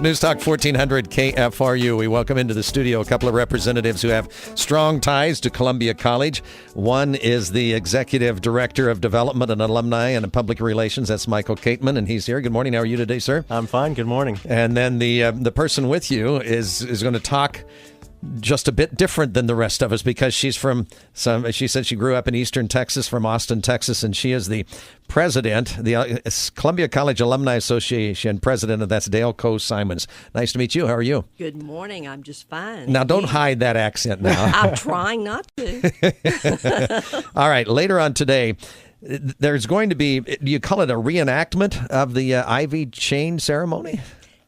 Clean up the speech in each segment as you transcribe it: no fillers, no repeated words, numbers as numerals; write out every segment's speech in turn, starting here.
It's News Talk 1400 KFRU. We welcome into the studio a couple of representatives who have strong ties to Columbia College. One is the Executive Director of Development and Alumni and Public Relations. That's Michael Kateman, and he's here. Good morning. How are you today, sir? I'm fine. Good morning. And then the person with you is going to talk just a bit different than the rest of us because she said she grew up in Eastern Texas, from Austin, Texas, and she is the president, the Columbia College Alumni Association president, and that's Dale Coe-Simons. Nice to meet you. How are you? Good morning. I'm just fine. Now, don't hide that accent now. I'm trying not to. All right. Later on today, there's going to be, do you call it a reenactment of the ivy chain ceremony?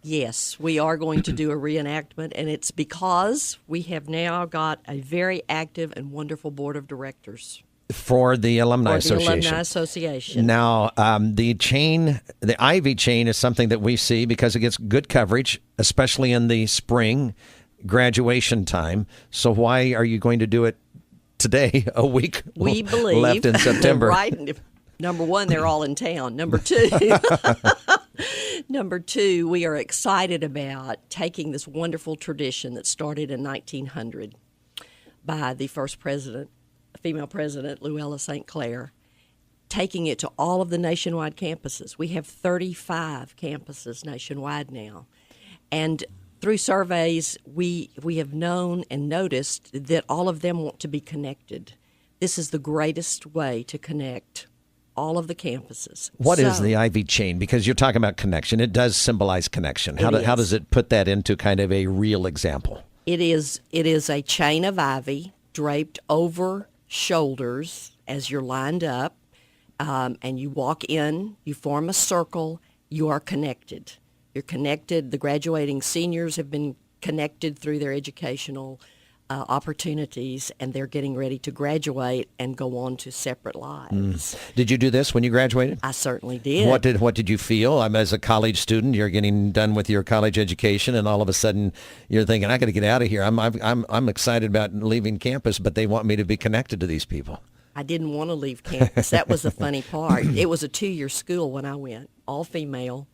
Yes, we are going to do a reenactment, and it's because we have now got a very active and wonderful board of directors. For the Alumni Association. Alumni Association. Now, the ivy chain is something that we see because it gets good coverage, especially in the spring graduation time. So why are you going to do it today, a week we believe left in September? Right. Number one, they're all in town. Number two, we are excited about taking this wonderful tradition that started in 1900 by the first president, female president, Luella St. Clair, taking it to all of the nationwide campuses. We have 35 campuses nationwide now. And through surveys, we have known and noticed that all of them want to be connected. This is the greatest way to connect all of the campuses. What is the ivy chain? Because you're talking about connection. It does symbolize connection. How does it put that into kind of a real example? It is a chain of ivy draped over shoulders as you're lined up, and you walk in, you form a circle, you are connected. You're connected. The graduating seniors have been connected through their educational opportunities, and they're getting ready to graduate and go on to separate lives. Did you do this when you graduated? I certainly did. What did you feel? As a college student, you're getting done with your college education, and all of a sudden you're thinking, I got to get out of here. I'm excited about leaving campus, but they want me to be connected to these people. I didn't want to leave campus. That was the funny part. It was a 2-year school when I went, all female.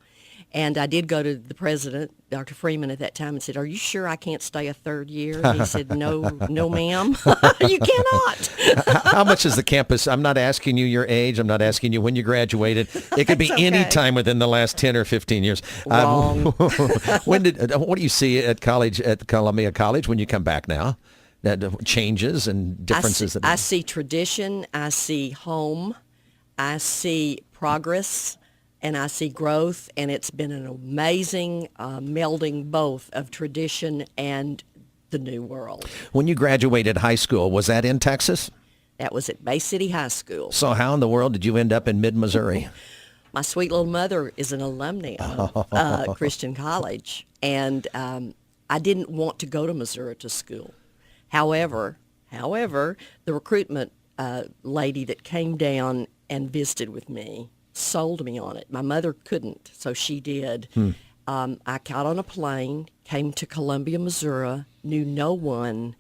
And I did go to the president, Dr. Freeman, at that time and said, "Are you sure I can't stay a third year?" And he said, no, ma'am, you cannot. How much is the campus? I'm not asking you your age. I'm not asking you when you graduated. It could be any time within the last 10 or 15 years. Wrong. What do you see at Columbia College when you come back now? That changes and differences. I see tradition. I see home. I see progress. And I see growth, and it's been an amazing melding both of tradition and the new world. When you graduated high school, was that in Texas? That was at Bay City High School. So how in the world did you end up in mid-Missouri? My sweet little mother is an alumni of Christian College, and I didn't want to go to Missouri to school. However, the recruitment lady that came down and visited with me sold me on it. My mother couldn't, so she did. I got on a plane, came to Columbia, Missouri, knew no one,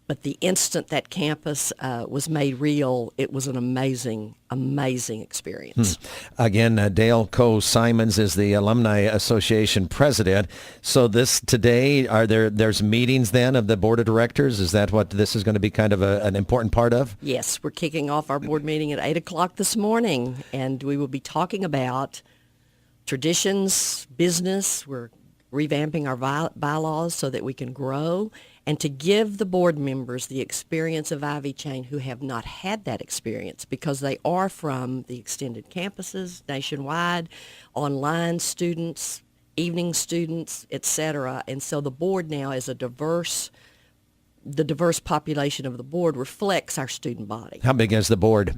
but the instant that campus was made real, it was an amazing, amazing experience. Again, Dale Coe-Simons is the Alumni Association president. So today, there's meetings then of the board of directors? Is that what this is going to be kind of an important part of? Yes, we're kicking off our board meeting at 8 o'clock this morning, and we will be talking about traditions, business. We're revamping our bylaws so that we can grow, and to give the board members the experience of Ivy Chain who have not had that experience because they are from the extended campuses nationwide, online students, evening students, etc. And so the board now is the diverse population of the board reflects our student body. How big is the board?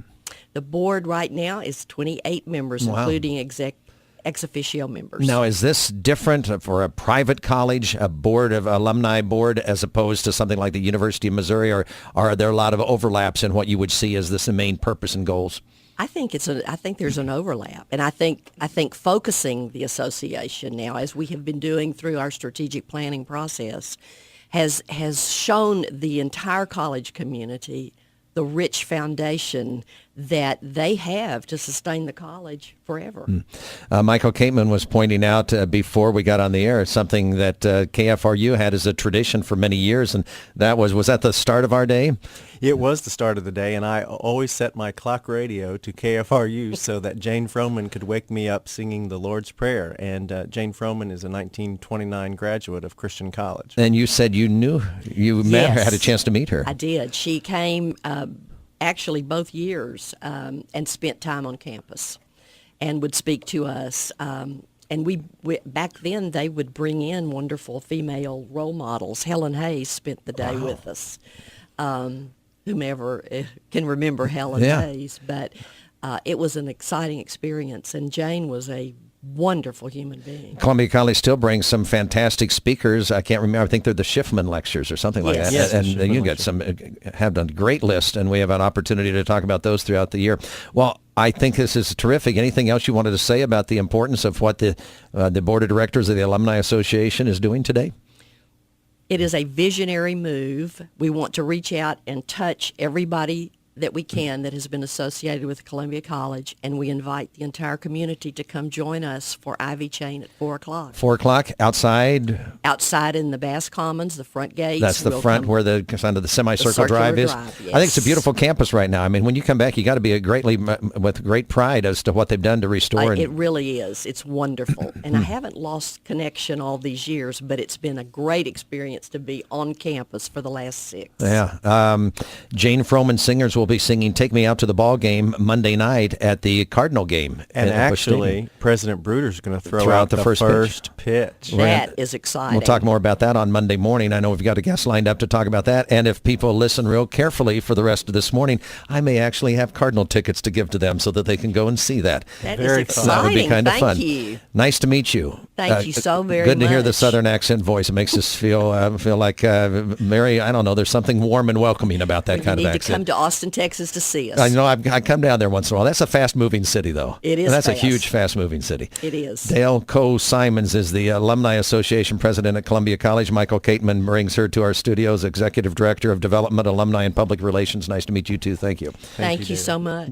The board right now is 28 members, Wow. including ex officio members. Now, is this different for a private college, a alumni board, as opposed to something like the University of Missouri, or are there a lot of overlaps in what you would see as the main purpose and goals? I think there's an overlap, and I think focusing the association now, as we have been doing through our strategic planning process, has shown the entire college community the rich foundation that they have to sustain the college forever. Michael Kateman was pointing out before we got on the air something that KFRU had as a tradition for many years, and that was that the start of our day? It was the start of the day, and I always set my clock radio to KFRU so that Jane Froman could wake me up singing the Lord's Prayer. And Jane Froman is a 1929 graduate of Christian College. And you said you met her, Yes. had a chance to meet her. I did. She came actually both years and spent time on campus and would speak to us. And we back then they would bring in wonderful female role models. Helen Hayes spent the day with us. Whomever can remember Helen Hayes, but it was an exciting experience, and Jane was a wonderful human being. Columbia College still brings some fantastic speakers. I can't remember. I think they're the Schiffman lectures or something like Yes. that. Yes, and Schiffman you got have done a great list, and we have an opportunity to talk about those throughout the year. Well, I think this is terrific. Anything else you wanted to say about the importance of what the Board of Directors of the Alumni Association is doing today? It is a visionary move. We want to reach out and touch everybody that we can that has been associated with Columbia College, and we invite the entire community to come join us for Ivy Chain at 4 o'clock. 4 o'clock outside? Outside in the Bass Commons, the front gates. That's the We'll front come- where the semicircle circular drive is. drive, I think it's a yes. beautiful campus right now. I mean, when you come back, you got to be with great pride as to what they've done to restore. It really is. It's wonderful. And I haven't lost connection all these years, but it's been a great experience to be on campus for the last 6. Yeah. Jane Froman Singers will be singing Take Me Out to the Ball Game Monday night at the Cardinal game. And at Busch Stadium. actually, President Bruder's going to throw Throw out out the the first first pitch. That is exciting. We'll talk more about that on Monday morning. I know we've got a guest lined up to talk about that. And if people listen real carefully for the rest of this morning, I may actually have Cardinal tickets to give to them so that they can go and see that. That is Very exciting. fun. That would be kind of Thank fun. you. Nice to meet you. Thank you so very Good to hear the much. Southern accent voice. It makes us feel like Mary. I don't know. There's something warm and welcoming about that kind You of need to come accent. to Austin, Texas to see us. I know. I come down there once in a while. That's a fast-moving city, though. It is And that's fast. a huge, fast-moving city. It is. Dale Coe-Simons is the Alumni Association president at Columbia College. Michael Kateman brings her to our studios, executive director of development, alumni, and public relations. Nice to meet you, too. Thank you. Thank you David. so much.